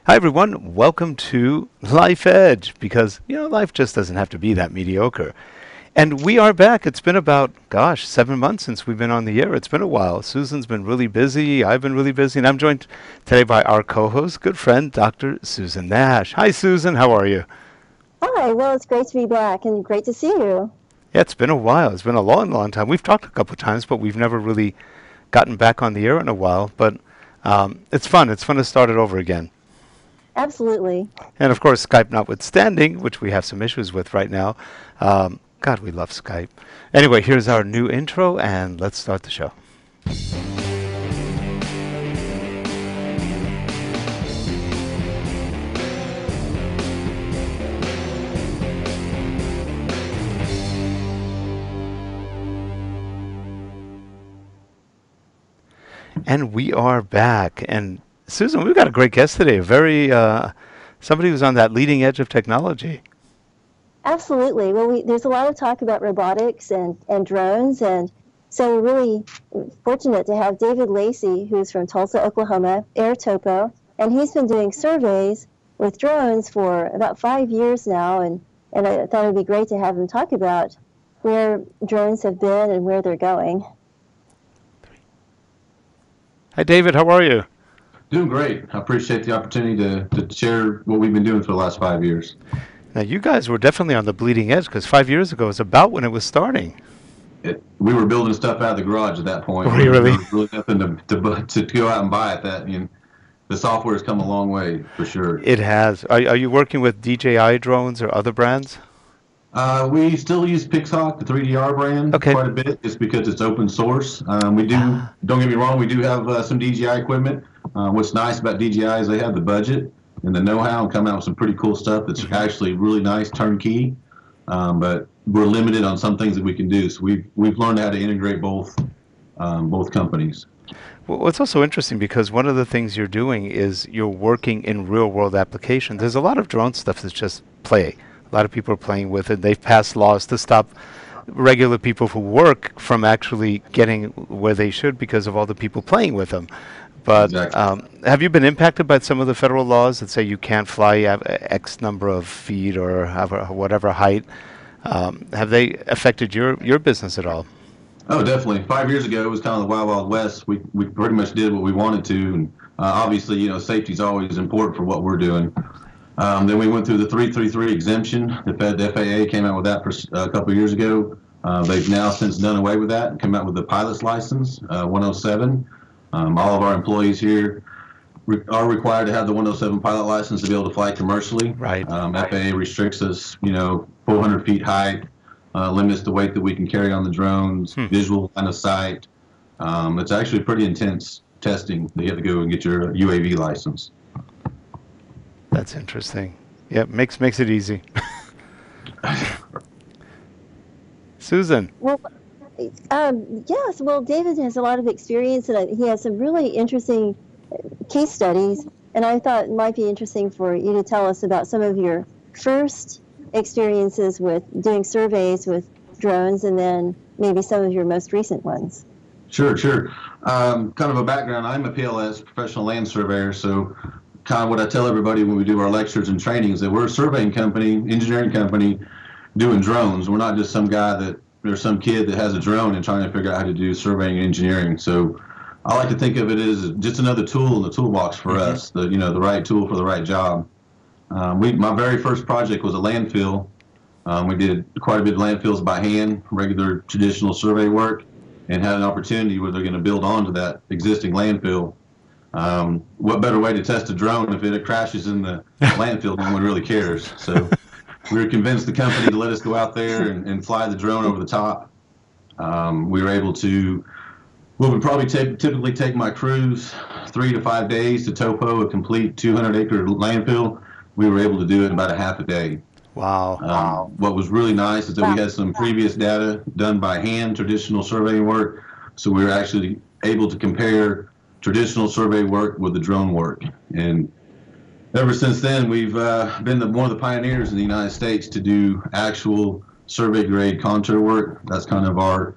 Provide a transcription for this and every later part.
Hi, everyone. Welcome to Life Edge because, life just doesn't have to be that mediocre. And we are back. It's been about, 7 months since we've been on the air. It's been a while. Susan's been really busy. I've been really busy. And I'm joined today by our co host, good friend, Dr. Susan Nash. Hi, Susan. How are you? Hi, well, it's great to be back and great to see you. Yeah, it's been a while. It's been a long, long time. We've talked a couple of times, but we've never really gotten back on the air in a while. But it's fun. It's fun to start it over again. Absolutely. And of course, Skype notwithstanding, which we have some issues with right now. God, we love Skype. Anyway, here's our new intro, and let's start the show. And we are back. And Susan, we've got a great guest today. Somebody who's on that leading edge of technology. Absolutely. Well, there's a lot of talk about robotics and drones, and so we're really fortunate to have David Lacy, who's from Tulsa, Oklahoma, Air Topo, and he's been doing surveys with drones for about 5 years now, and I thought it would be great to have him talk about where drones have been and where they're going. Hi, David. How are you? Doing great. I appreciate the opportunity to share what we've been doing for the last 5 years. Now, you guys were definitely on the bleeding edge because 5 years ago was about when it was starting. We were building stuff out of the garage at that point. Were you really? There was really nothing to go out and buy at that. The software has come a long way for sure. It has. Are you working with DJI drones or other brands? We still use Pixhawk, the 3DR brand, Okay. quite a bit, just because it's open source. We do. Don't get me wrong. We do have some DJI equipment. What's nice about DJI is they have the budget and the know-how and come out with some pretty cool stuff that's actually really nice turnkey. But we're limited on some things that we can do. So we've learned how to integrate both companies. Well, it's also interesting because one of the things you're doing is you're working in real-world applications. There's a lot of drone stuff that's just play. A lot of people are playing with it. They've passed laws to stop regular people who work from actually getting where they should because of all the people playing with them. But Exactly. have you been impacted by some of the federal laws that say you can't fly X number of feet or have whatever height? Have they affected your business at all? Oh, definitely. 5 years ago, it was kind of the Wild Wild West. We pretty much did what we wanted to, and obviously, safety is always important for what we're doing. Then we went through the 333 exemption. The FAA came out with that for a couple of years ago. They've now since done away with that and come out with the pilot's license, 107. All of our employees here are required to have the 107 pilot license to be able to fly commercially. Right. FAA restricts us, 400 feet height, limits the weight that we can carry on the drones, visual line of sight. It's actually pretty intense testing. You have to go and get your UAV license. That's interesting. Yeah, makes it easy. Susan. Well, yes, well, David has a lot of experience and he has some really interesting case studies. And I thought it might be interesting for you to tell us about some of your first experiences with doing surveys with drones and then maybe some of your most recent ones. Sure. Kind of a background, I'm a PLS, professional land surveyor, so kind of what I tell everybody when we do our lectures and trainings that we're a surveying company, engineering company, doing drones. We're not just some guy there's some kid that has a drone and trying to figure out how to do surveying and engineering. So I like to think of it as just another tool in the toolbox for us, the right tool for the right job. My very first project was a landfill. We did quite a bit of landfills by hand, regular traditional survey work, and had an opportunity where they're going to build onto that existing landfill. What better way to test a drone if it crashes in the landfill? No one really cares. So we were convinced the company to let us go out there and fly the drone over the top. We were able to, what would probably typically take my crews 3 to 5 days to topo a complete 200-acre landfill. We were able to do it in about a half a day. Wow. What was really nice is that we had some previous data done by hand, traditional surveying work. So we were actually able to compare traditional survey work with the drone work. And ever since then, we've been one of the pioneers in the United States to do actual survey grade contour work. That's kind of our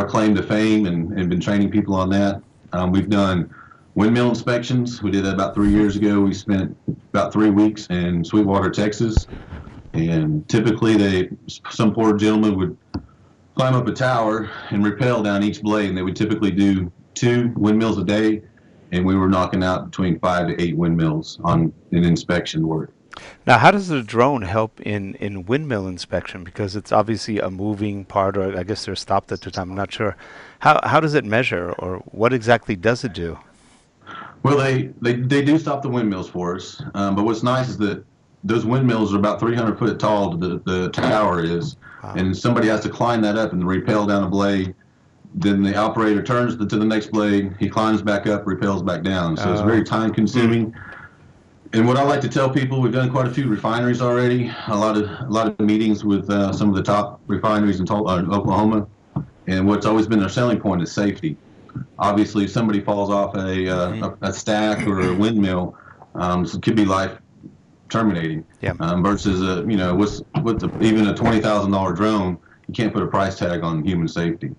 claim to fame, and been training people on that. We've done windmill inspections. We did that about 3 years ago. We spent about 3 weeks in Sweetwater, Texas. And typically some poor gentleman would climb up a tower and rappel down each blade, and they would typically do 2 windmills a day, and we were knocking out between 5 to 8 windmills on an inspection work. Now, how does the drone help in windmill inspection? Because it's obviously a moving part, or I guess they're stopped at the time. I'm not sure. How does it measure, or what exactly does it do? Well, they do stop the windmills for us, but what's nice is that those windmills are about 300 foot tall, the tower is, Wow. and somebody has to climb that up and rappel down a blade. Then the operator turns to the next blade, he climbs back up, rappels back down. So it's very time consuming. And what I like to tell people, we've done quite a few refineries already, a lot of meetings with some of the top refineries in Oklahoma, and what's always been their selling point is safety. Obviously, if somebody falls off a stack or a windmill, it could be life terminating. Yeah. Versus even a $20,000 drone, you can't put a price tag on human safety.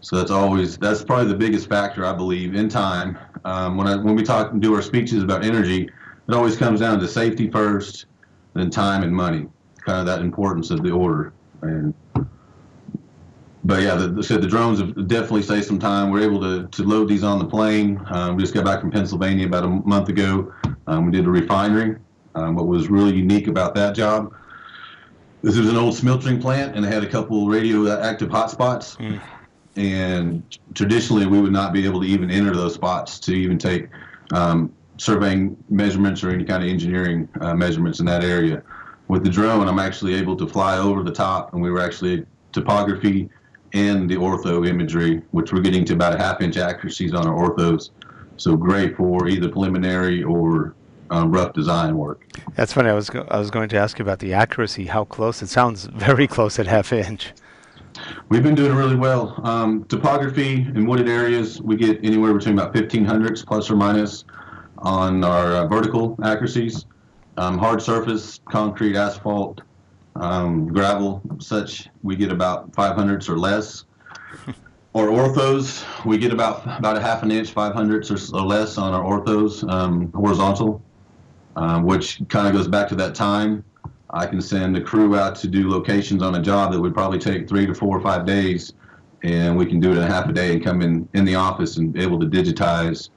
So that's probably the biggest factor, I believe, in time. When we talk and do our speeches about energy, it always comes down to safety first, then time and money. Kind of that importance of the order. But yeah, the drones have definitely saved some time. We're able to load these on the plane. We just got back from Pennsylvania about a month ago. We did a refinery. What was really unique about that job is it was an old smelting plant, and it had a couple radioactive hotspots. And traditionally, we would not be able to even enter those spots to even take surveying measurements or any kind of engineering measurements in that area. With the drone, I'm actually able to fly over the top, and we were actually topography and the ortho imagery, which we're getting to about a half-inch accuracies on our orthos. So great for either preliminary or rough design work. That's funny. I was going to ask you about the accuracy. How close? It sounds very close at half-inch. We've been doing really well. Topography in wooded areas, we get anywhere between about 1500s plus or minus on our vertical accuracies. Hard surface, concrete, asphalt, gravel, such, we get about 500s or less. Or orthos, we get about a half an inch, 500s or less on our orthos, horizontal, which kind of goes back to that time. I can send a crew out to do locations on a job that would probably take 3 to 4 or 5 days, and we can do it in half a day and come in the office and be able to digitize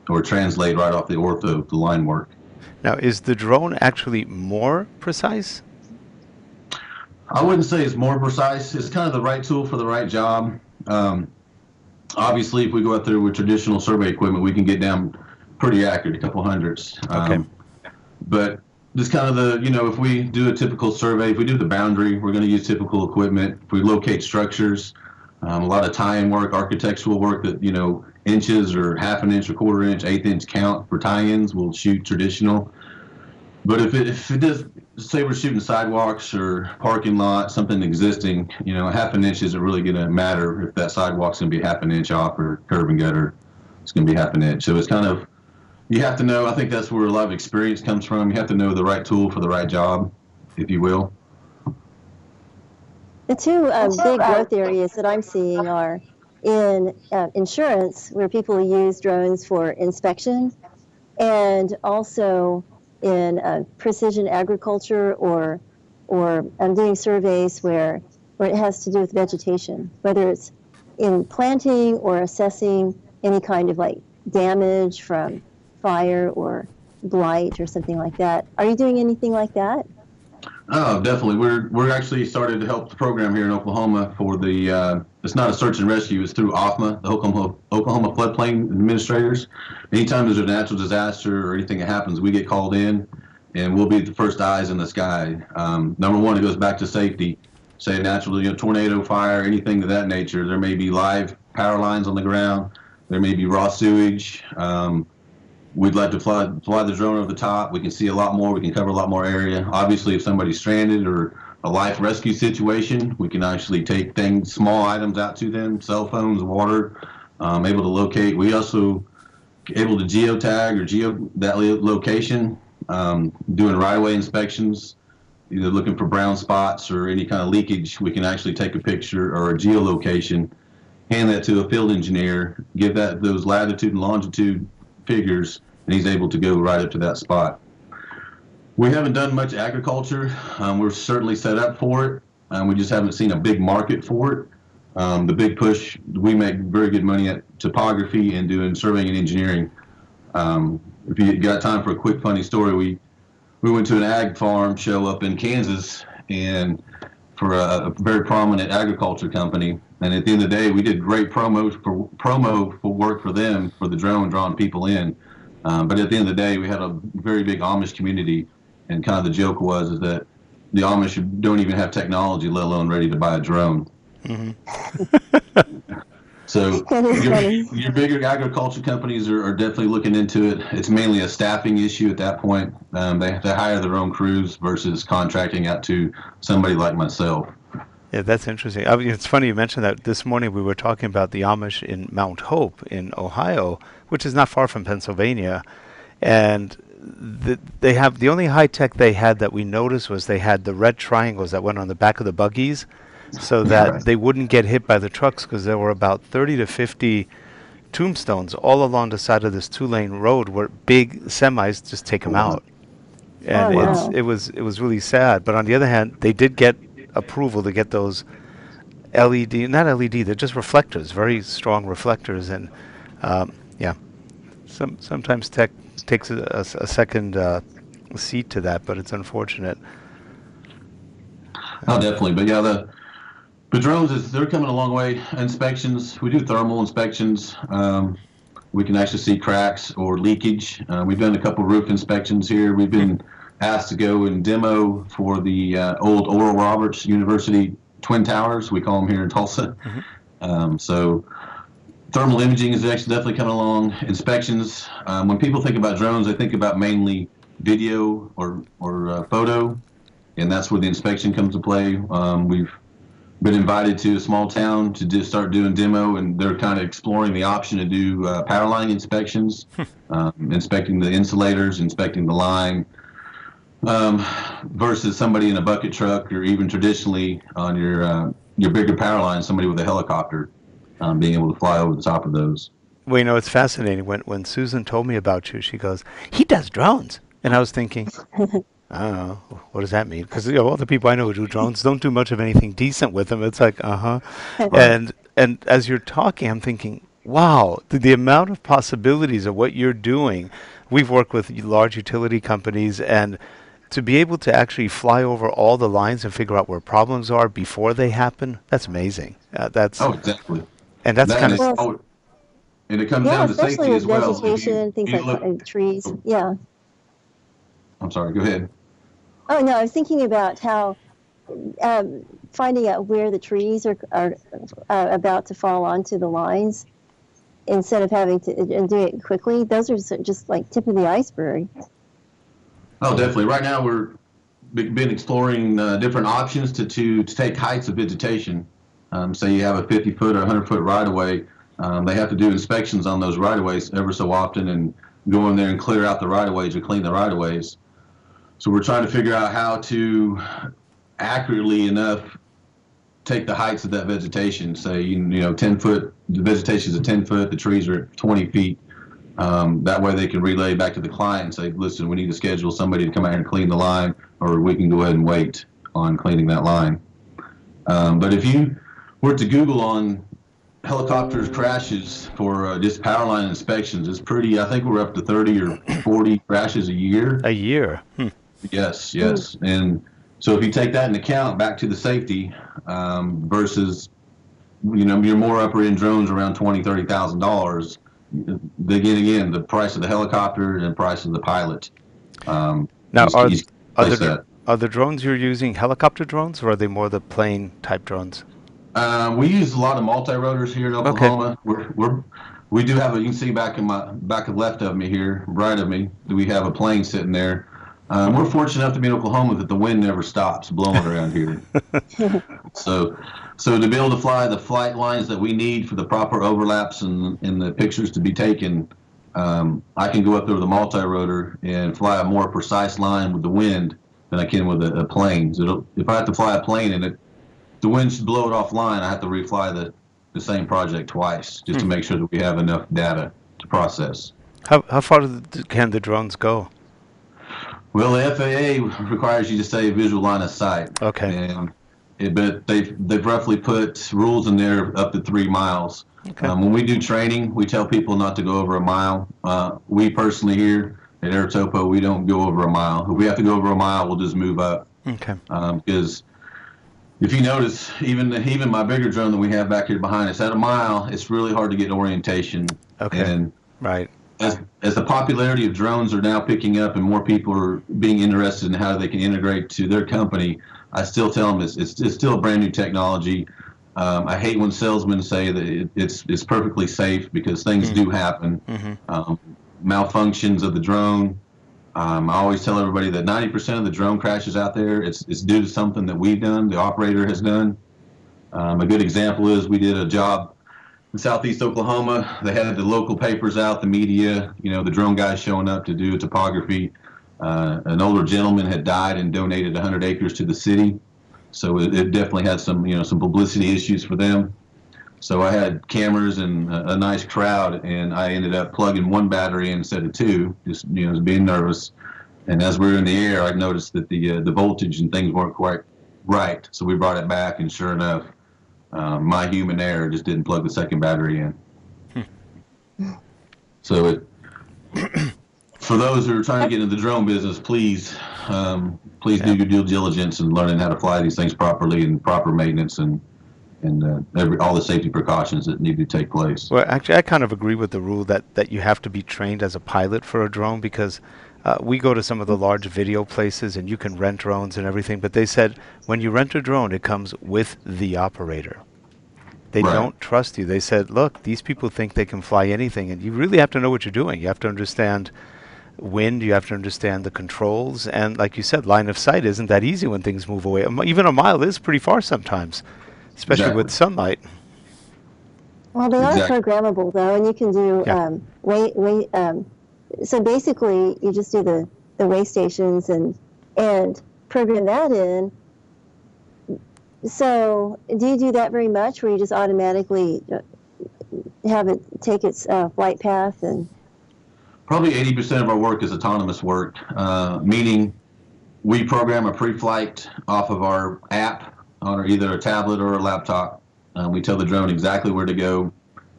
or translate right off the ortho, the line work. Now, is the drone actually more precise? I wouldn't say it's more precise. It's kind of the right tool for the right job. Obviously, if we go out there with traditional survey equipment, we can get down pretty accurate, a couple hundreds. Okay. But this kind of if we do a typical survey, if we do the boundary, we're going to use typical equipment. If we locate structures, a lot of tie-in work, architectural work that, inches or half an inch or quarter inch, eighth inch count for tie-ins, we'll shoot traditional. But if it does, say we're shooting sidewalks or parking lot, something existing, half an inch isn't really going to matter if that sidewalk's going to be half an inch off, or curb and gutter, it's going to be half an inch. So it's kind of, you have to know, I think that's where a lot of experience comes from. You have to know the right tool for the right job, if you will. The two big growth areas that I'm seeing are in insurance, where people use drones for inspection, and also in precision agriculture or doing surveys where it has to do with vegetation, whether it's in planting or assessing any kind of like damage from fire or blight or something like that. Are you doing anything like that? Oh, definitely. We're actually started to help the program here in Oklahoma for the, it's not a search and rescue, it's through OFMA, the Oklahoma Floodplain Administrators. Anytime there's a natural disaster or anything that happens, we get called in, and we'll be the first eyes in the sky. Number one, it goes back to safety. Say a natural, tornado, fire, anything of that nature. There may be live power lines on the ground. There may be raw sewage. We'd like to fly the drone over the top. We can see a lot more. We can cover a lot more area. Obviously, if somebody's stranded or a life rescue situation, we can actually take small items out to them, cell phones, water, able to locate. We also able to geotag or that location, doing right-of-way inspections, either looking for brown spots or any kind of leakage. We can actually take a picture or a geolocation, hand that to a field engineer, give those latitude and longitude figures, and he's able to go right up to that spot. We haven't done much agriculture. We're certainly set up for it. We just haven't seen a big market for it. The big push, we make very good money at topography and doing surveying and engineering. If you got time for a quick funny story, we went to an ag farm show up in Kansas and for a very prominent agriculture company. And at the end of the day, we did great promo for work for them for the drone drawing people in. But at the end of the day, we had a very big Amish community, and kind of the joke was is that the Amish don't even have technology, let alone ready to buy a drone. So your bigger agriculture companies are definitely looking into it. It's mainly a staffing issue at that point. They hire their own crews versus contracting out to somebody like myself. Yeah, that's interesting. I mean, it's funny you mentioned that. This morning we were talking about the Amish in Mount Hope in Ohio, which is not far from Pennsylvania, and they have the only high tech they had that we noticed was they had the red triangles that went on the back of the buggies, so that they wouldn't get hit by the trucks because there were about 30 to 50 tombstones all along the side of this two-lane road where big semis just take them out, and it was really sad. But on the other hand, they did get approval to get those LED, not LED, they're just reflectors, very strong reflectors, and yeah, sometimes tech takes a second seat to that, but it's unfortunate. Oh, definitely. But yeah, the drones they're coming a long way. Inspections, we do thermal inspections. We can actually see cracks or leakage. We've done a couple roof inspections here. We've been asked to go and demo for the old Oral Roberts University Twin Towers. We call them here in Tulsa. So thermal imaging is actually definitely coming along. Inspections. When people think about drones, they think about mainly video or photo, and that's where the inspection comes to play. We've been invited to a small town to just start doing demo, and they're kind of exploring the option to do power line inspections, inspecting the insulators, inspecting the line, versus somebody in a bucket truck, or even traditionally on your bigger power line, somebody with a helicopter being able to fly over the top of those. Well, it's fascinating. When Susan told me about you, she goes, "He does drones," and I was thinking, I don't know, what does that mean? Because all the people I know who do drones don't do much of anything decent with them. It's like, and as you're talking, I'm thinking, wow, the amount of possibilities of what you're doing. We've worked with large utility companies, and to be able to actually fly over all the lines and figure out where problems are before they happen, that's amazing. Exactly. And that's kind of... And it comes down to safety as well. Especially with vegetation, things like trees. Yeah. I'm sorry, go ahead. Oh, no, I was thinking about how finding out where the trees are about to fall onto the lines instead of having to and do it quickly. Those are just like tip of the iceberg. Oh, definitely. Right now we're been exploring different options to take heights of vegetation. Say you have a 50-foot or 100-foot right-of-way. They have to do inspections on those right-of-ways ever so often and go in there and clear out the right-of-ways or clean the right-of-ways. So we're trying to figure out how to accurately enough take the heights of that vegetation. Say, 10 foot, the vegetation is at 10 foot, the trees are at 20 feet. That way they can relay back to the client and say, listen, we need to schedule somebody to come out here and clean the line, or we can go ahead and wait on cleaning that line. But if you were to Google on helicopters crashes for just power line inspections, it's pretty, I think we're up to 30 or 40 crashes a year. A year? Yes. And so if you take that into account, back to the safety, versus, your more upper end drones around $20,000, $30,000, again, the price of the helicopter and the price of the pilot. Now, are the drones you're using helicopter drones, or are they more the plane type drones? We use a lot of multi-rotors here in Oklahoma. Okay. We do have you can see back left of me here, right of me, we have a plane sitting there. We're fortunate enough to be in Oklahoma that the wind never stops blowing around here. So to be able to fly the flight lines that we need for the proper overlaps and the pictures to be taken, I can go up there with a multi-rotor and fly a more precise line with the wind than I can with a plane. So if I have to fly a plane and the wind should blow it offline, I have to refly the same project twice just to make sure that we have enough data to process. How far can the drones go? Well, the FAA requires you to stay visual line of sight, Okay. and but they've roughly put rules in there up to 3 miles. Okay. When we do training, we tell people not to go over a mile. We personally here at Air Topo, we don't go over a mile. If we have to go over a mile, we'll just move up. Okay. Because if you notice, even my bigger drone that we have back here behind us, at a mile, it's really hard to get orientation. Okay. And Right. as the popularity of drones are now picking up and more people are being interested in how they can integrate to their company, I still tell them it's still a brand new technology. I hate when salesmen say that it's perfectly safe, because things do happen. Malfunctions of the drone. I always tell everybody that 90% of the drone crashes out there, it's due to something that we've done, the operator has done. A good example is we did a job in southeast Oklahoma. They had the local papers out, the media, the drone guys showing up to do topography. An older gentleman had died and donated 100 acres to the city. So it definitely had some publicity issues for them. So I had cameras and a nice crowd, and I ended up plugging one battery in instead of two, just being nervous. And as we were in the air, I noticed that the voltage and things weren't quite right. So we brought it back, and sure enough, my human error just didn't plug the second battery in. So for those who are trying to get into the drone business, please do your due diligence in learning how to fly these things properly, and proper maintenance, and all the safety precautions that need to take place. Well, actually, I kind of agree with the rule that you have to be trained as a pilot for a drone, because we go to some of the large video places and you can rent drones and everything, but they said when you rent a drone, it comes with the operator. They don't trust you. They said, look, these people think they can fly anything, and you really have to know what you're doing. You have to understand wind, you have to understand the controls, and like you said, line of sight isn't that easy when things move away. Even a mile is pretty far sometimes, especially with sunlight. Well, they are programmable though, and you can do so basically, you just do the way stations and program that in. So, do you do that very much, where you just automatically have it take its flight path? And probably 80% of our work is autonomous work, meaning we program a pre-flight off of our app on either a tablet or a laptop. We tell the drone exactly where to go,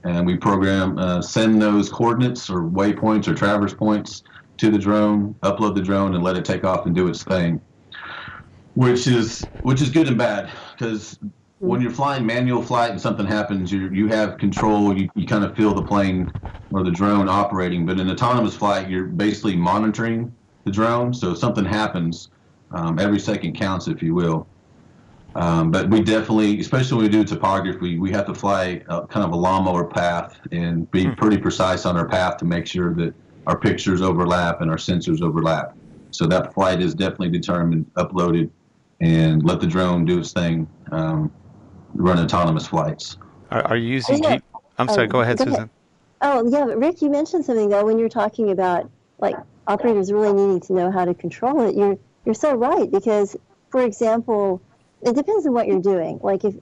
and we program, send those coordinates or waypoints or traverse points to the drone, upload the drone, and let it take off and do its thing. Which is good and bad, because when you're flying manual flight and something happens, you have control. You kind of feel the plane or the drone operating. But in autonomous flight, you're basically monitoring the drone. So if something happens, every second counts, if you will. But we definitely, especially when we do topography, we have to fly kind of a lawnmower path and be pretty precise on our path to make sure that our pictures overlap and our sensors overlap. So that flight is definitely determined, uploaded, and let the drone do its thing, run autonomous flights. Are you using Jeep? I'm sorry, go ahead, Susan. Oh, yeah, but Rick, you mentioned something, though, when you're talking about, like, operators really needing to know how to control it. You're so right, because, for example, it depends on what you're doing. Like, if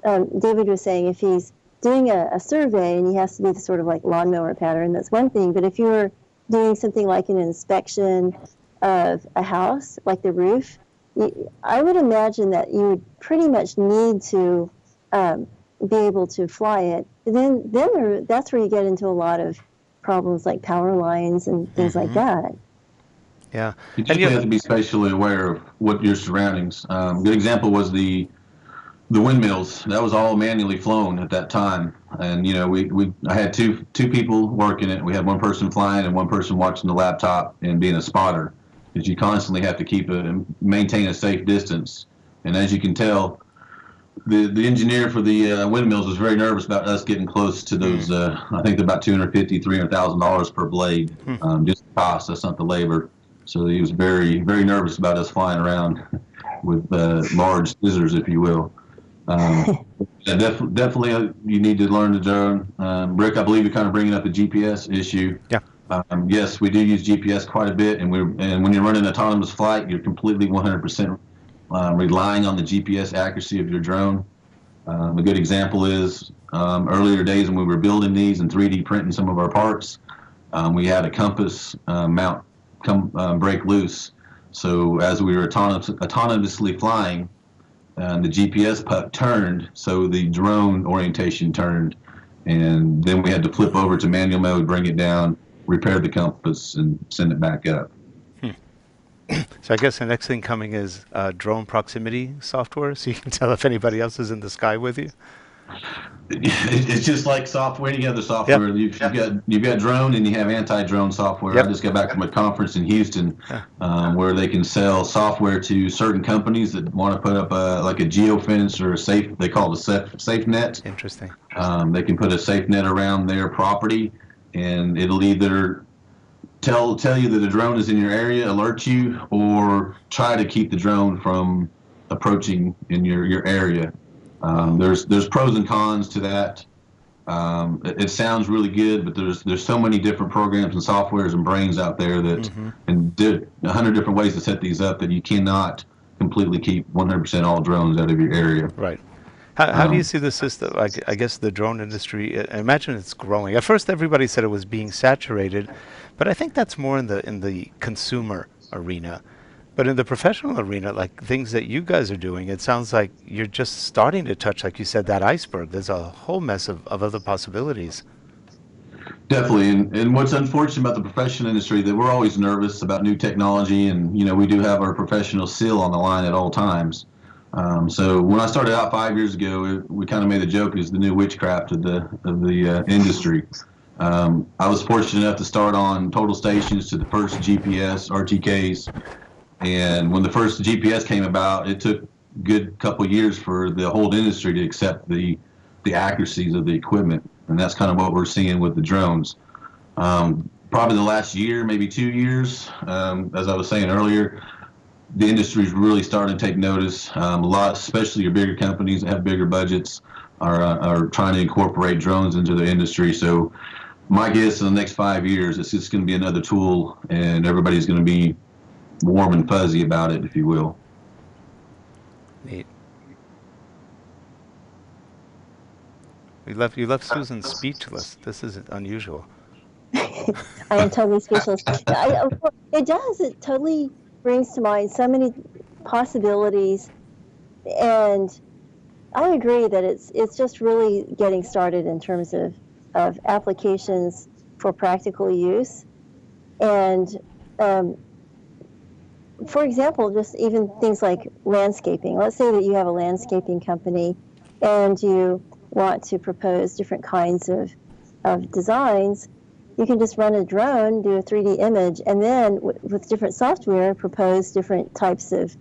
David was saying, if he's doing a survey and he has to do the sort of, like, lawnmower pattern, that's one thing. But if you're doing something like an inspection of a house, like the roof, I would imagine that you would pretty much need to be able to fly it. Then that's where you get into a lot of problems like power lines and things like that. Yeah. You just have to be spatially aware of what your surroundings. Good example was the windmills. That was all manually flown at that time. And, I had two people working it. We had one person flying and one person watching the laptop and being a spotter. Because you constantly have to maintain a safe distance. And as you can tell, the engineer for the windmills was very nervous about us getting close to those. I think they're about $250,000, $300,000 per blade, just the cost. That's not the labor. So he was very, very nervous about us flying around with large scissors, if you will. Definitely, you need to learn the drone. Rick, I believe you're kind of bringing up the GPS issue. Yeah. Yes, we do use GPS quite a bit, and when you're running autonomous flight, you're completely 100% relying on the GPS accuracy of your drone. A good example is earlier days when we were building these and 3D printing some of our parts, we had a compass mount come break loose. So as we were autonomously flying, the GPS puck turned, so the drone orientation turned, and then we had to flip over to manual mode, bring it down, repair the compass, and send it back up. So I guess the next thing coming is drone proximity software, so you can tell if anybody else is in the sky with you. It's just like software, any other Yep. software. You've got drone and you have anti-drone software. Yep. I just got back from a conference in Houston Yeah. where they can sell software to certain companies that want to put up like a geofence or a safe. They call it a safe net. Interesting. They can put a safe net around their property, and it'll either tell you that a drone is in your area, alert you, or try to keep the drone from approaching in your area. There's pros and cons to that. It sounds really good, but there's so many different programs and softwares and brains out there that and did 100 different ways to set these up that you cannot completely keep 100% all drones out of your area. Right. How do you see the system? I guess the drone industry. I imagine it's growing. At first, everybody said it was being saturated, but I think that's more in the consumer arena. But in the professional arena, like things that you guys are doing, it sounds like you're just starting to touch, like you said, that iceberg. There's a whole mess of other possibilities. Definitely, and what's unfortunate about the professional industry that we're always nervous about new technology, and we do have our professional seal on the line at all times. So when I started out 5 years ago, we kind of made a joke as the new witchcraft of the industry. I was fortunate enough to start on total stations to the first GPS RTKs, and when the first GPS came about, it took a good couple years for the whole industry to accept the accuracies of the equipment, and that's kind of what we're seeing with the drones. Probably the last year, maybe 2 years, as I was saying earlier, the industry is really starting to take notice. A lot, especially your bigger companies that have bigger budgets, are trying to incorporate drones into the industry. So my guess in the next 5 years, it's just going to be another tool, and everybody's going to be warm and fuzzy about it, if you will. Neat. You left Susan speechless. This is unusual. I am totally speechless. It does. It totally brings to mind so many possibilities, and I agree that it's just really getting started in terms of applications for practical use. And for example, just even things like landscaping. Let's say that you have a landscaping company and you want to propose different kinds of designs. You can just run a drone, do a 3D image, and then with different software, propose different types of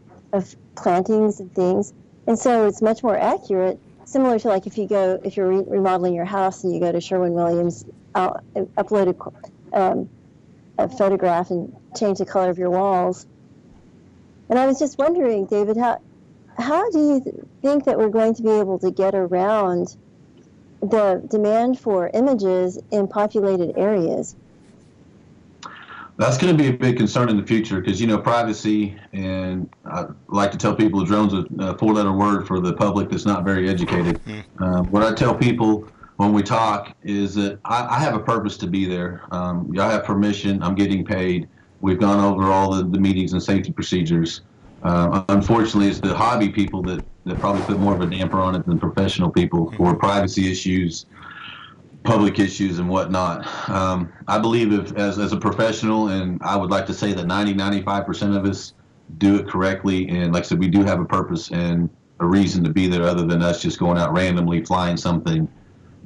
plantings and things. And so it's much more accurate, similar to like if you're remodeling your house and you go to Sherwin-Williams, upload a photograph and change the color of your walls. And I was just wondering, David, how do you think that we're going to be able to get around the demand for images in populated areas? That's going to be a big concern in the future because, privacy, and I like to tell people drones are a four-letter word for the public that's not very educated. What I tell people when we talk is that I have a purpose to be there. I have permission. I'm getting paid. We've gone over all the meetings and safety procedures. Unfortunately, it's the hobby people that probably put more of a damper on it than professional people for privacy issues, public issues, and whatnot. I believe as a professional, and I would like to say that 95% of us do it correctly. And like I said, we do have a purpose and a reason to be there other than us just going out randomly flying something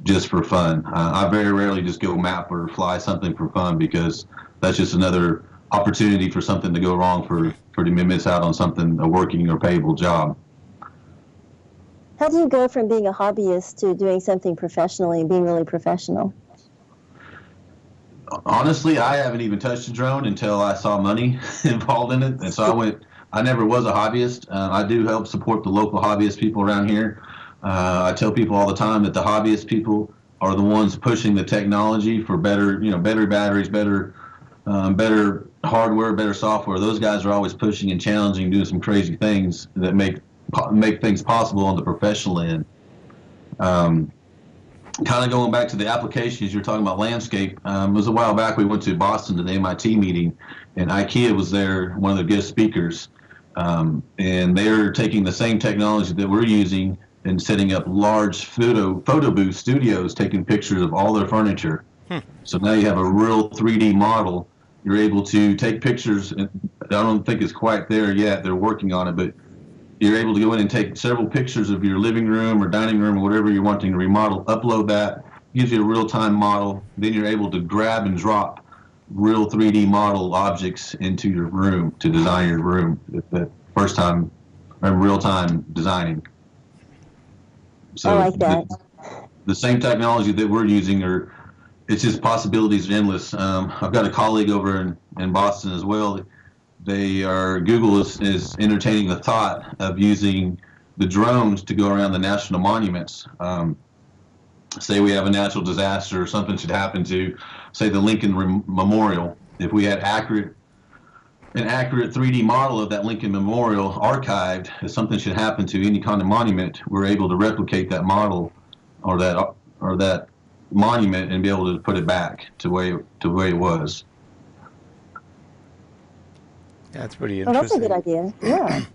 just for fun. I very rarely just go map or fly something for fun because that's just another opportunity for something to go wrong for to miss out on something, a working or payable job. How do you go from being a hobbyist to doing something professionally and being really professional? Honestly, I haven't even touched a drone until I saw money involved in it. And so I never was a hobbyist. I do help support the local hobbyist people around here. I tell people all the time that the hobbyist people are the ones pushing the technology for better batteries, better hardware, better software. Those guys are always pushing and challenging, doing some crazy things that make things possible on the professional end. Kind of going back to the applications, you're talking about landscape. It was a while back we went to Boston to the MIT meeting, and IKEA was there, one of the guest speakers, and they're taking the same technology that we're using and setting up large photo booth studios, taking pictures of all their furniture. So now you have a real 3D model. You're able to take pictures. And I don't think it's quite there yet. They're working on it, but you're able to go in and take several pictures of your living room or dining room or whatever you're wanting to remodel, upload that, gives you a real-time model. Then you're able to grab and drop real 3D model objects into your room to design your room the first time, or real-time designing. So I like that. The same technology that we're using it's just possibilities are endless. I've got a colleague over in Boston as well. Google is entertaining the thought of using the drones to go around the national monuments. Say we have a natural disaster or something should happen to, say, the Lincoln Memorial. If we had an accurate 3D model of that Lincoln Memorial archived, if something should happen to any kind of monument, we're able to replicate that model or that monument and be able to put it back to where it was. Yeah, that's pretty Oh, that's a interesting. good idea. Yeah.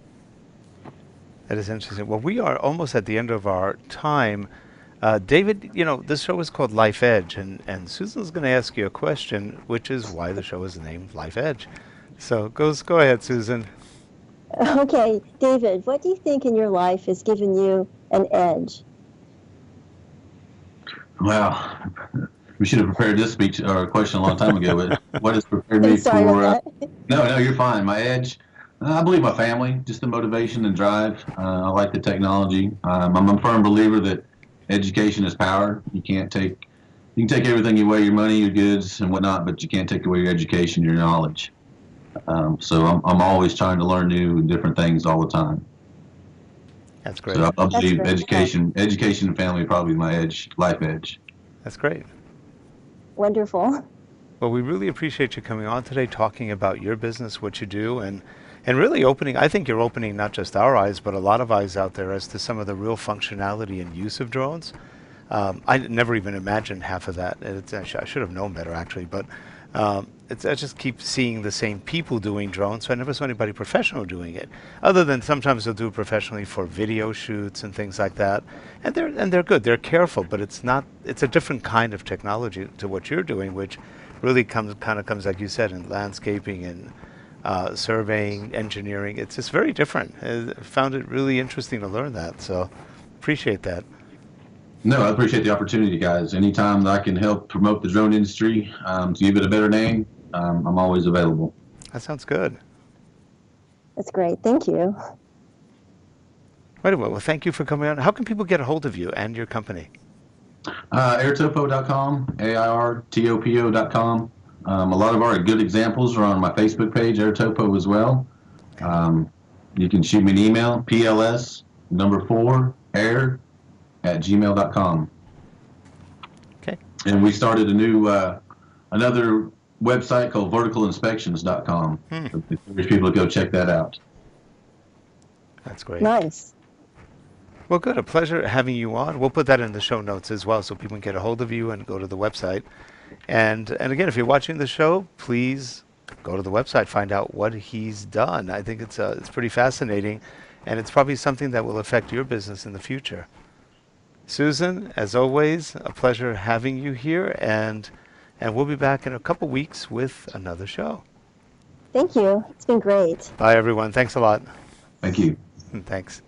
That is interesting. Well, we are almost at the end of our time. David, this show is called Life Edge, and Susan's going to ask you a question, which is why the show is named Life Edge. So go ahead, Susan. Okay, David, what do you think in your life has given you an edge? Well, we should have prepared this speech or question a long time ago, but what has prepared me Sorry for... about that. No, you're fine. My edge, I believe my family, just the motivation and drive. I like the technology. I'm a firm believer that education is power. You can take everything away, your money, your goods, and whatnot, but you can't take away your education, your knowledge. So I'm always trying to learn new and different things all the time. That's great. So I believe great. education and family are probably my edge, life edge. That's great. Wonderful. Well, we really appreciate you coming on today, talking about your business, what you do, and really opening, I think you're opening not just our eyes, but a lot of eyes out there as to some of the real functionality and use of drones. I never even imagined half of that. I should have known better, actually, but I just keep seeing the same people doing drones, so I never saw anybody professional doing it, other than sometimes they'll do it professionally for video shoots and things like that. And they're good. They're careful, but it's a different kind of technology to what you're doing, which really comes, like you said, in landscaping and surveying, engineering. It's just very different. I found it really interesting to learn that, so appreciate that. No, I appreciate the opportunity, guys. Anytime that I can help promote the drone industry, to give it a better name, I'm always available. That sounds good. That's great. Thank you. Right away. Well, thank you for coming on. How can people get a hold of you and your company? Airtopo.com, AIRTOPO.com. A lot of our good examples are on my Facebook page, Airtopo, as well. You can shoot me an email, pls4air@gmail.com. Okay. And we started another website called verticalinspections.com. There's people to go check that out. That's great. Nice. Well, good. A pleasure having you on. We'll put that in the show notes as well, so people can get a hold of you and go to the website. And again, if you're watching the show, please go to the website, find out what he's done. I think it's pretty fascinating, and it's probably something that will affect your business in the future. Susan, as always, a pleasure having you here, and we'll be back in a couple weeks with another show. Thank you. It's been great. Bye, everyone. Thanks a lot. Thank you. Thanks.